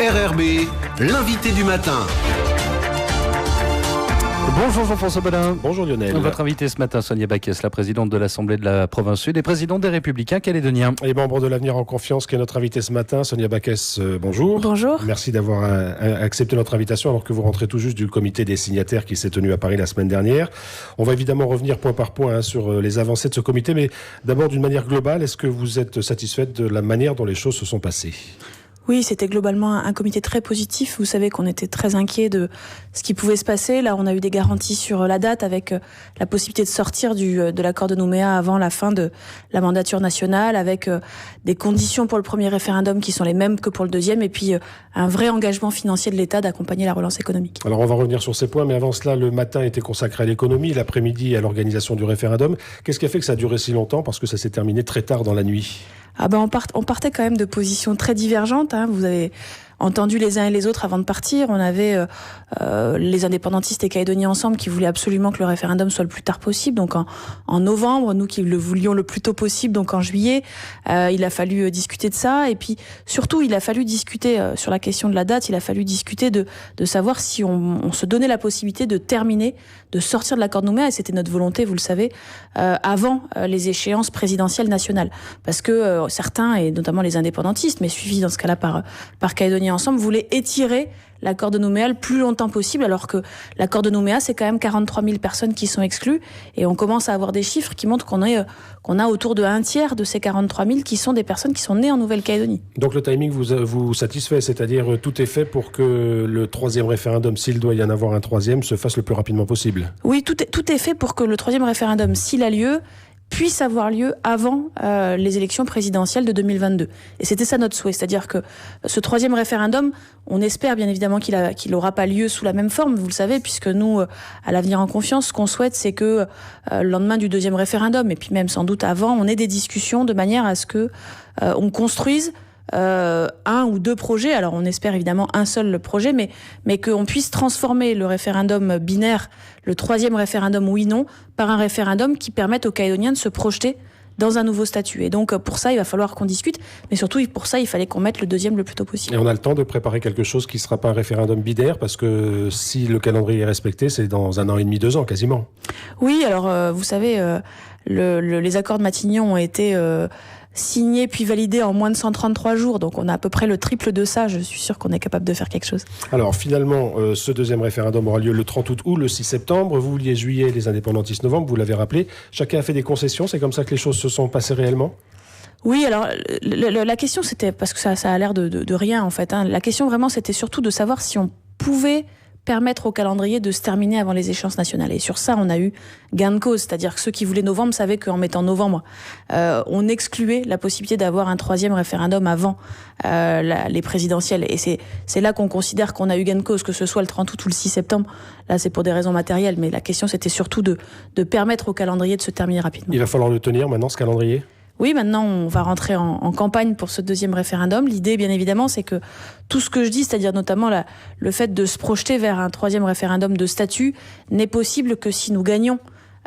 RRB, l'invité du matin. Bonjour Jean-François Bodin. Bonjour Lionel. Votre invité ce matin, Sonia Backès, la présidente de l'Assemblée de la Province Sud et présidente des Républicains calédoniens. Et membre de l'Avenir en Confiance, qui est notre invité ce matin. Sonia Backès, bonjour. Bonjour. Merci d'avoir accepté notre invitation alors que vous rentrez tout juste du comité des signataires qui s'est tenu à Paris la semaine dernière. On va évidemment revenir point par point sur les avancées de ce comité, mais d'abord d'une manière globale, est-ce que vous êtes satisfaite de la manière dont les choses se sont passées ? Oui, c'était globalement un comité très positif. Vous savez qu'on était très inquiets de ce qui pouvait se passer. Là, on a eu des garanties sur la date avec la possibilité de sortir de l'accord de Nouméa avant la fin de la mandature nationale, avec des conditions pour le premier référendum qui sont les mêmes que pour le deuxième, et puis un vrai engagement financier de l'État d'accompagner la relance économique. Alors on va revenir sur ces points, mais avant cela, le matin était consacré à l'économie, l'après-midi à l'organisation du référendum. Qu'est-ce qui a fait que ça a duré si longtemps ? Parce que ça s'est terminé très tard dans la nuit. On partait quand même de positions très divergentes. Vous avez entendu les uns et les autres avant de partir. On avait les indépendantistes et calédoniens ensemble qui voulaient absolument que le référendum soit le plus tard possible, donc en novembre. Nous qui le voulions le plus tôt possible, donc en juillet. Il a fallu discuter de ça. Et puis surtout, il a fallu discuter sur la question de la date. Il a fallu discuter de savoir si on se donnait la possibilité de terminer, de sortir de l'accord de Nouméa. Et c'était notre volonté, vous le savez, avant les échéances présidentielles nationales. Parce que certains, et notamment les indépendantistes, mais suivis dans ce cas-là par Calédoniens Ensemble, voulaient étirer l'accord de Nouméa le plus longtemps possible, alors que l'accord de Nouméa, c'est quand même 43 000 personnes qui sont exclues, et on commence à avoir des chiffres qui montrent qu'on a autour de un tiers de ces 43 000 qui sont des personnes qui sont nées en Nouvelle-Calédonie. Donc le timing vous satisfait, c'est-à-dire tout est fait pour que le troisième référendum, s'il doit y en avoir un troisième, se fasse le plus rapidement possible. Oui, tout est fait pour que le troisième référendum, s'il a lieu, puisse avoir lieu avant les élections présidentielles de 2022. Et c'était ça notre souhait, c'est-à-dire que ce troisième référendum, on espère bien évidemment qu'il n'aura pas lieu sous la même forme, vous le savez, puisque nous, à l'Avenir en Confiance, ce qu'on souhaite, c'est que le lendemain du deuxième référendum, et puis même sans doute avant, on ait des discussions de manière à ce que on construise un ou deux projets. Alors on espère évidemment un seul projet, mais qu'on puisse transformer le référendum binaire, le troisième référendum oui-non, par un référendum qui permette aux Calédoniens de se projeter dans un nouveau statut. Et donc pour ça, il va falloir qu'on discute, mais surtout pour ça, il fallait qu'on mette le deuxième le plus tôt possible. Et on a le temps de préparer quelque chose qui ne sera pas un référendum binaire, parce que si le calendrier est respecté, c'est dans 1 an et demi, 2 ans quasiment. Oui, alors vous savez, les accords de Matignon ont été signé puis validé en moins de 133 jours. Donc on a à peu près le triple de ça. Je suis sûr qu'on est capable de faire quelque chose. Alors finalement, ce deuxième référendum aura lieu le 30 août ou le 6 septembre. Vous vouliez juillet, les indépendantistes novembre, vous l'avez rappelé. Chacun a fait des concessions. C'est comme ça que les choses se sont passées réellement ? Oui, alors la question c'était, parce que ça a l'air de rien en fait. La question vraiment c'était surtout de savoir si on pouvait permettre au calendrier de se terminer avant les échéances nationales. Et sur ça, on a eu gain de cause. C'est-à-dire que ceux qui voulaient novembre savaient qu'en mettant novembre, on excluait la possibilité d'avoir un troisième référendum avant les présidentielles. Et c'est là qu'on considère qu'on a eu gain de cause, que ce soit le 30 août ou le 6 septembre. Là, c'est pour des raisons matérielles. Mais la question, c'était surtout de permettre au calendrier de se terminer rapidement. Il va falloir le tenir maintenant, ce calendrier ? Oui, maintenant, on va rentrer en campagne pour ce deuxième référendum. L'idée, bien évidemment, c'est que tout ce que je dis, c'est-à-dire notamment le fait de se projeter vers un troisième référendum de statut, n'est possible que si nous gagnons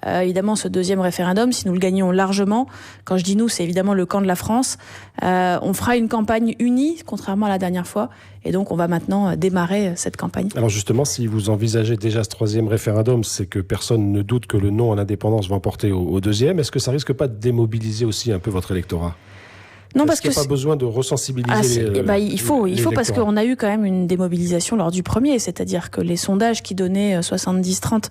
évidemment ce deuxième référendum, si nous le gagnons largement. Quand je dis nous, c'est évidemment le camp de la France. On fera une campagne unie, contrairement à la dernière fois, et donc on va maintenant démarrer cette campagne. Alors justement, si vous envisagez déjà ce troisième référendum, c'est que personne ne doute que le non à l'indépendance va emporter au deuxième. Est-ce que ça risque pas de démobiliser aussi un peu votre électorat ? Non, parce qu'il n'y a pas besoin de resensibiliser il faut parce qu'on a eu quand même une démobilisation lors du premier, c'est-à-dire que les sondages qui donnaient 70-30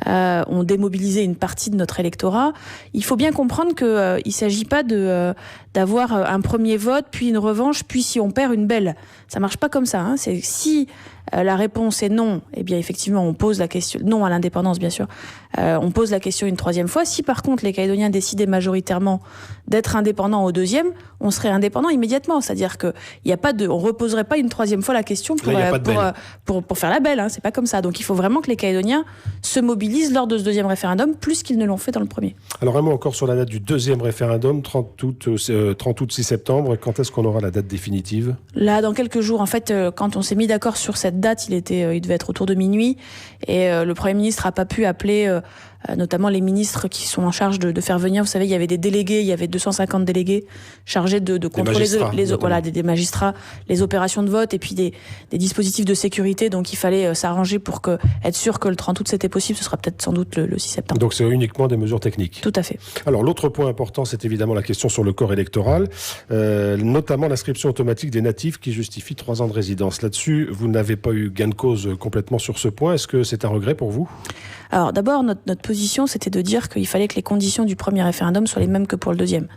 ont démobilisé une partie de notre électorat. Il faut bien comprendre que il s'agit pas d'avoir un premier vote, puis une revanche, puis si on perd une belle. Ça marche pas comme ça. C'est si la réponse est non, eh bien effectivement on pose la question, non à l'indépendance bien sûr, on pose la question une troisième fois. Si par contre les Calédoniens décidaient majoritairement d'être indépendants au deuxième, on serait indépendant immédiatement. C'est-à-dire que on reposerait pas une troisième fois la question pour faire la belle. C'est pas comme ça. Donc il faut vraiment que les Calédoniens se mobilisent lors de ce deuxième référendum plus qu'ils ne l'ont fait dans le premier. Alors vraiment encore sur la date du deuxième référendum, 30 août, 6 septembre, quand est-ce qu'on aura la date définitive ? Là, dans quelques jours. En fait, quand on s'est mis d'accord sur cette date, il devait être autour de minuit, et le Premier ministre n'a pas pu appeler notamment les ministres qui sont en charge de faire venir. Vous savez, il y avait des délégués, il y avait 250 délégués chargés de contrôler des magistrats, les opérations de vote et puis des dispositifs de sécurité. Donc il fallait s'arranger pour être sûr que le 30 août c'était possible. Ce sera peut-être sans doute le 6 septembre. Donc c'est uniquement des mesures techniques. Tout à fait. Alors l'autre point important, c'est évidemment la question sur le corps électoral, notamment l'inscription automatique des natifs qui justifie 3 ans de résidence. Là-dessus, vous n'avez pas eu gain de cause complètement sur ce point. Est-ce que c'est un regret pour vous ? Alors d'abord, notre position, c'était de dire qu'il fallait que les conditions du premier référendum soient les mêmes que pour le deuxième.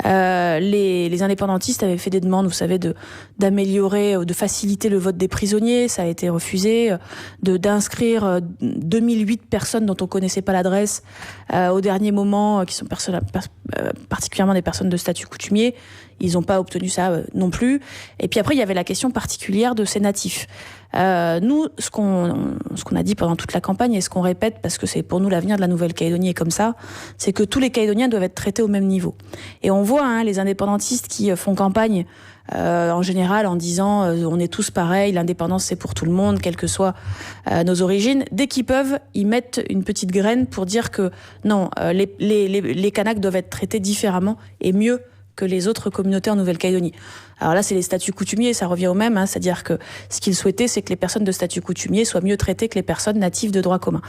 Les indépendantistes avaient fait des demandes, vous savez, d'améliorer ou de faciliter le vote des prisonniers. Ça a été refusé. D'inscrire 2008 personnes dont on connaissait pas l'adresse au dernier moment, qui sont particulièrement des personnes de statut coutumier. Ils n'ont pas obtenu ça non plus. Et puis après, il y avait la question particulière de ces natifs. Nous, ce qu'on a dit pendant toute la campagne et ce qu'on répète, parce que c'est pour nous l'avenir de la Nouvelle-Calédonie est comme ça, c'est que tous les Calédoniens doivent être traités au même niveau. Et on voit les indépendantistes qui font campagne en général en disant on est tous pareils, l'indépendance c'est pour tout le monde, quelles que soient nos origines. Dès qu'ils peuvent, ils mettent une petite graine pour dire que non, les Kanaks doivent être traités différemment et mieux que les autres communautés en Nouvelle-Calédonie. Alors là, c'est les statuts coutumiers, ça revient au même, c'est-à-dire que ce qu'ils souhaitaient, c'est que les personnes de statut coutumier soient mieux traitées que les personnes natives de droit commun.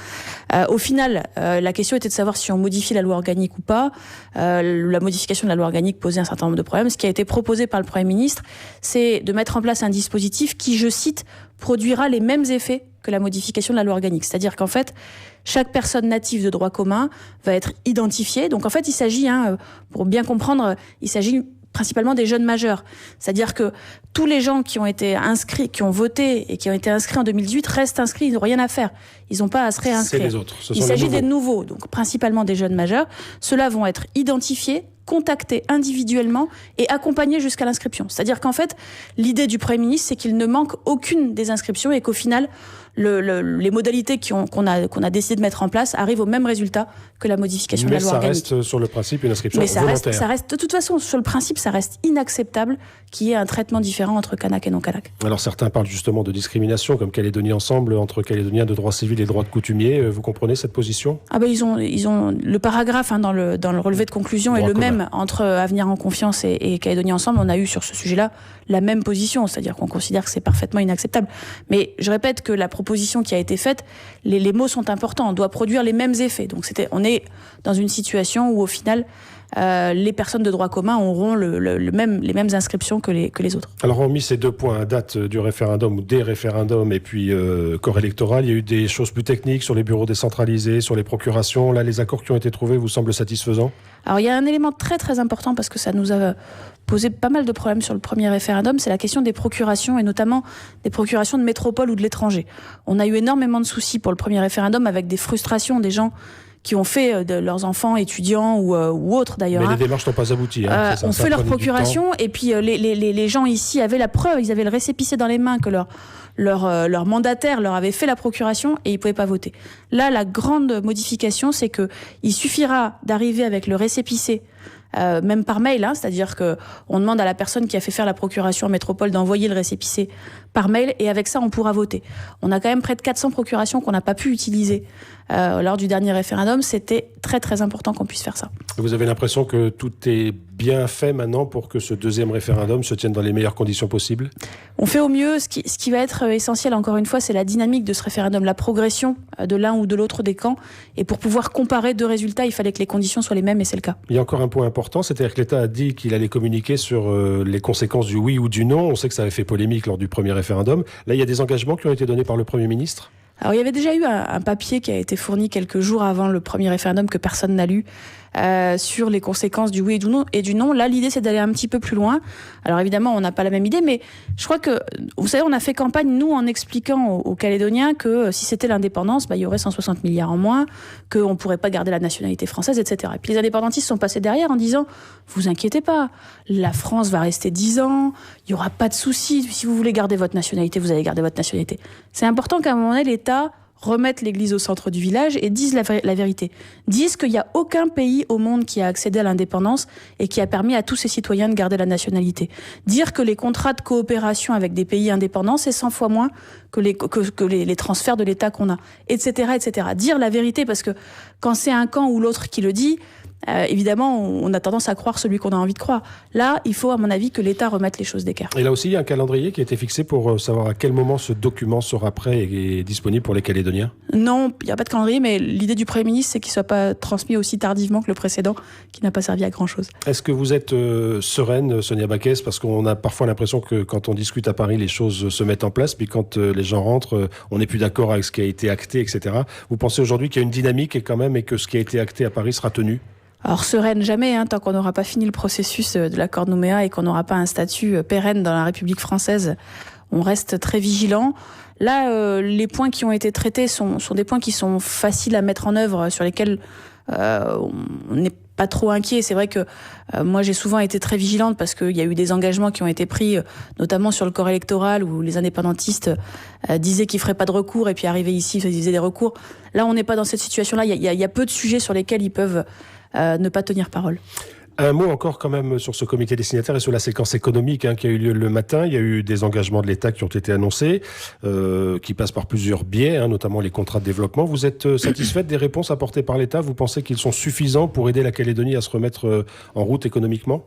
Au final, la question était de savoir si on modifie la loi organique ou pas. La modification de la loi organique posait un certain nombre de problèmes. Ce qui a été proposé par le Premier ministre, c'est de mettre en place un dispositif qui, je cite, produira les mêmes effets que la modification de la loi organique. C'est-à-dire qu'en fait, chaque personne native de droit commun va être identifiée. Donc en fait, il s'agit, pour bien comprendre, il s'agit principalement des jeunes majeurs. C'est-à-dire que tous les gens qui ont été inscrits, qui ont voté et qui ont été inscrits en 2018 restent inscrits, ils n'ont rien à faire. Ils n'ont pas à se réinscrire. C'est les autres. Il s'agit des nouveaux, donc principalement des jeunes majeurs. Ceux-là vont être identifiés, contactés individuellement et accompagnés jusqu'à l'inscription. C'est-à-dire qu'en fait, l'idée du Premier ministre, c'est qu'il ne manque aucune des inscriptions et qu'au final, les modalités qu'on a décidé de mettre en place arrivent au même résultat que la modification de la loi organique. Mais ça reste sur le principe une inscription volontaire. Mais ça reste, de toute façon, sur le principe, ça reste inacceptable qu'il y ait un traitement différent entre Kanaks et non-Kanaks. Alors certains parlent justement de discrimination, comme Calédonie Ensemble, entre Calédoniens de droit civil et droit de coutumier. Vous comprenez cette position ? Ils ont le paragraphe dans le relevé de conclusion est le même entre Avenir en Confiance et Calédonie Ensemble. On a eu sur ce sujet-là la même position, c'est-à-dire qu'on considère que c'est parfaitement inacceptable. Mais je répète que la proposition qui a été faite, les mots sont importants. On doit produire les mêmes effets. Donc on est dans une situation où au final, les personnes de droit commun auront les mêmes inscriptions que les autres. Alors hormis ces 2 points, date du référendum ou des référendums et puis corps électoral, il y a eu des choses plus techniques sur les bureaux décentralisés, sur les procurations. Là, les accords qui ont été trouvés vous semblent satisfaisants ? Alors il y a un élément très très important parce que ça nous a posé pas mal de problèmes sur le premier référendum, c'est la question des procurations et notamment des procurations de métropole ou de l'étranger. On a eu énormément de soucis pour le premier référendum avec des frustrations des gens qui ont fait de leurs enfants étudiants ou autres d'ailleurs. Mais les démarches n'ont pas abouti. On fait leur procuration et puis les gens ici avaient la preuve, ils avaient le récépissé dans les mains que leur mandataire leur avait fait la procuration et ils pouvaient pas voter. Là, la grande modification, c'est que il suffira d'arriver avec le récépissé, même par mail, c'est-à-dire que on demande à la personne qui a fait faire la procuration en métropole d'envoyer le récépissé par mail et avec ça, on pourra voter. On a quand même près de 400 procurations qu'on n'a pas pu utiliser lors du dernier référendum. C'était très très important qu'on puisse faire ça. Vous avez l'impression que tout est bien fait maintenant pour que ce deuxième référendum se tienne dans les meilleures conditions possibles ? On fait au mieux. Ce qui va être essentiel, encore une fois, c'est la dynamique de ce référendum, la progression de l'un ou de l'autre des camps. Et pour pouvoir comparer 2 résultats, il fallait que les conditions soient les mêmes et c'est le cas. Il y a encore un point important, c'est-à-dire que l'État a dit qu'il allait communiquer sur les conséquences du oui ou du non. On sait que ça avait fait polémique lors du premier référendum. Là, il y a des engagements qui ont été donnés par le Premier ministre ? Alors, il y avait déjà eu un papier qui a été fourni quelques jours avant le premier référendum que personne n'a lu sur les conséquences du oui et du non. Là, l'idée, c'est d'aller un petit peu plus loin. Alors, évidemment, on n'a pas la même idée, mais je crois que, vous savez, on a fait campagne, nous, en expliquant aux Calédoniens que si c'était l'indépendance, il y aurait 160 milliards en moins, qu'on ne pourrait pas garder la nationalité française, etc. Et puis, les indépendantistes sont passés derrière en disant, vous inquiétez pas, la France va rester 10 ans, il n'y aura pas de souci. Si vous voulez garder votre nationalité, vous allez garder votre nationalité. C'est important qu'à un moment donné, l'État remettent l'église au centre du village et disent la vérité. Disent qu'il n'y a aucun pays au monde qui a accédé à l'indépendance et qui a permis à tous ses citoyens de garder la nationalité. Dire que les contrats de coopération avec des pays indépendants, c'est 100 fois moins que les transferts de l'État qu'on a, etc., etc. Dire la vérité, parce que quand c'est un camp ou l'autre qui le dit, évidemment, on a tendance à croire celui qu'on a envie de croire. Là, il faut, à mon avis, que l'État remette les choses d'équerre. Et là aussi, il y a un calendrier qui a été fixé pour savoir à quel moment ce document sera prêt et disponible pour les Calédoniens ? Non, il n'y a pas de calendrier, mais l'idée du Premier ministre, c'est qu'il ne soit pas transmis aussi tardivement que le précédent, qui n'a pas servi à grand-chose. Est-ce que vous êtes sereine, Sonia Baquès ? Parce qu'on a parfois l'impression que quand on discute à Paris, les choses se mettent en place, puis quand les gens rentrent, on n'est plus d'accord avec ce qui a été acté, etc. Vous pensez aujourd'hui qu'il y a une dynamique et que ce qui a été acté à Paris sera tenu ? Alors sereine jamais, tant qu'on n'aura pas fini le processus de l'accord de Nouméa et qu'on n'aura pas un statut pérenne dans la République française, on reste très vigilant. Là, les points qui ont été traités sont des points qui sont faciles à mettre en œuvre, sur lesquels on n'est pas trop inquiet. C'est vrai que moi j'ai souvent été très vigilante parce qu'il y a eu des engagements qui ont été pris, notamment sur le corps électoral, où les indépendantistes disaient qu'ils feraient pas de recours et puis arrivaient ici, ils faisaient des recours. Là, on n'est pas dans cette situation-là. Il y a peu de sujets sur lesquels ils peuvent ne pas tenir parole. Un mot encore quand même sur ce comité des signataires et sur la séquence économique qui a eu lieu le matin. Il y a eu des engagements de l'État qui ont été annoncés, qui passent par plusieurs biais, notamment les contrats de développement. Vous êtes satisfaite des réponses apportées par l'État ? Vous pensez qu'ils sont suffisants pour aider la Calédonie à se remettre en route économiquement ?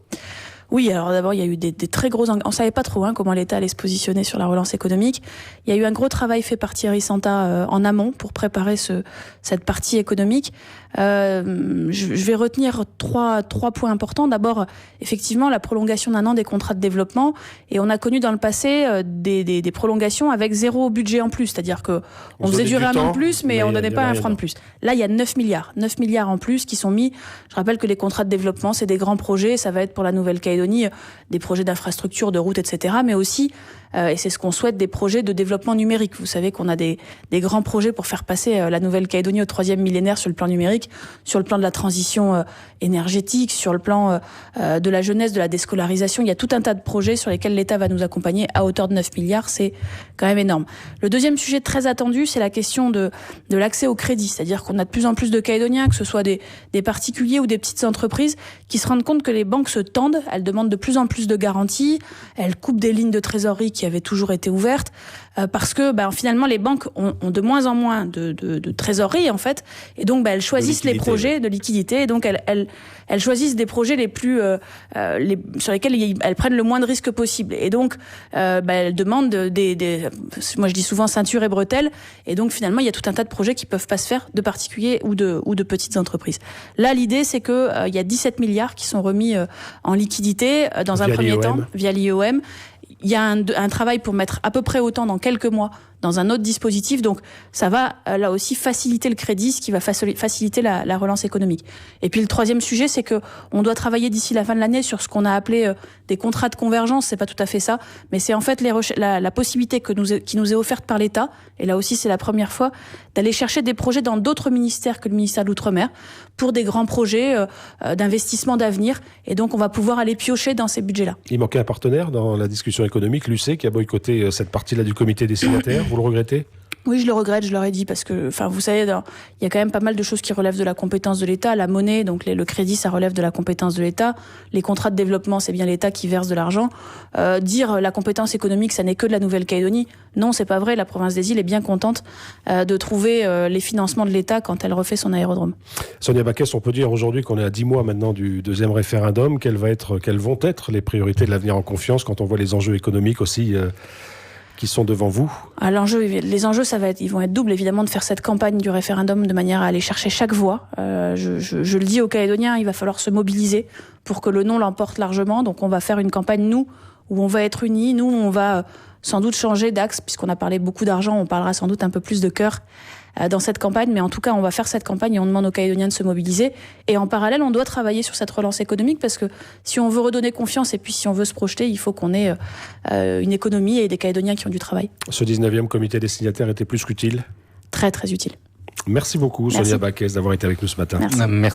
Oui, alors d'abord, il y a eu des très gros... On savait pas trop comment l'État allait se positionner sur la relance économique. Il y a eu un gros travail fait par Thierry Santa en amont pour préparer cette partie économique. Je vais retenir trois points importants. D'abord, effectivement, la prolongation d'1 an des contrats de développement. Et on a connu dans le passé des prolongations avec 0 budget en plus. C'est-à-dire que on faisait durer 1 an de plus, mais on donnait pas 1 franc de plus. Là, il y a 9 milliards en plus qui sont mis. Je rappelle que les contrats de développement, c'est des grands projets. Ça va être pour la Nouvelle-Calédonie des projets d'infrastructure, de routes, etc. Mais aussi, et c'est ce qu'on souhaite, des projets de développement numérique. Vous savez qu'on a des grands projets pour faire passer la Nouvelle-Calédonie au 3e millénaire sur le plan numérique, sur le plan de la transition énergétique, sur le plan de la jeunesse, de la déscolarisation. Il y a tout un tas de projets sur lesquels l'État va nous accompagner à hauteur de 9 milliards. C'est quand même énorme. Le deuxième sujet très attendu, c'est la question de l'accès au crédit. C'est-à-dire qu'on a de plus en plus de Calédoniens, que ce soit des particuliers ou des petites entreprises, qui se rendent compte que les banques se tendent. Elles demandent de plus en plus de garanties. Elles coupent des lignes de trésorerie qui avaient toujours été ouvertes. Parce que finalement, les banques ont de moins en moins de trésorerie, en fait. Et donc, elles choisissent les projets de liquidité. Et donc, elles choisissent des projets les plus sur lesquels elles prennent le moins de risques possible. Et donc, elles demandent moi je dis souvent ceinture et bretelles. Et donc, finalement, il y a tout un tas de projets qui peuvent pas se faire de particuliers ou de petites entreprises. Là, l'idée, c'est que il y a 17 milliards qui sont remis en liquidité dans un premier temps via l'IOM. Il y a un travail pour mettre à peu près autant dans quelques mois dans un autre dispositif. Donc, ça va là aussi faciliter le crédit, ce qui va faciliter la relance économique. Et puis, le troisième sujet, c'est que on doit travailler d'ici la fin de l'année sur ce qu'on a appelé des contrats de convergence. C'est pas tout à fait ça, mais c'est en fait la possibilité qui nous est offerte par l'État. Et là aussi, c'est la première fois d'aller chercher des projets dans d'autres ministères que le ministère de l'Outre-mer pour des grands projets d'investissement d'avenir. Et donc, on va pouvoir aller piocher dans ces budgets-là. Il manquait un partenaire dans la discussion économique, l'UC, qui a boycotté cette partie-là du comité des signataires. Vous le regrettez ? Oui, je le regrette, je leur ai dit, parce que, vous savez, il y a quand même pas mal de choses qui relèvent de la compétence de l'État. La monnaie, donc le crédit, ça relève de la compétence de l'État. Les contrats de développement, c'est bien l'État qui verse de l'argent. Dire la compétence économique, ça n'est que de la Nouvelle-Calédonie, non, c'est pas vrai. La province des îles est bien contente de trouver les financements de l'État quand elle refait son aérodrome. Sonia Baquès, on peut dire aujourd'hui qu'on est à 10 mois maintenant du deuxième référendum. Quelles vont être les priorités de l'avenir en confiance quand on voit les enjeux économiques aussi qui sont devant vous? Les enjeux, ils vont être doubles, évidemment, de faire cette campagne du référendum de manière à aller chercher chaque voix. Je le dis aux Calédoniens, il va falloir se mobiliser pour que le non l'emporte largement. Donc on va faire une campagne, nous, où on va être unis. Nous, on va sans doute changer d'axe, puisqu'on a parlé beaucoup d'argent, on parlera sans doute un peu plus de cœur dans cette campagne, mais en tout cas, on va faire cette campagne et on demande aux Calédoniens de se mobiliser. Et en parallèle, on doit travailler sur cette relance économique parce que si on veut redonner confiance et puis si on veut se projeter, il faut qu'on ait une économie et des Calédoniens qui ont du travail. Ce 19e comité des signataires était plus qu'utile ? Très, très utile. Merci beaucoup, Sonia Baquès, d'avoir été avec nous ce matin. Merci.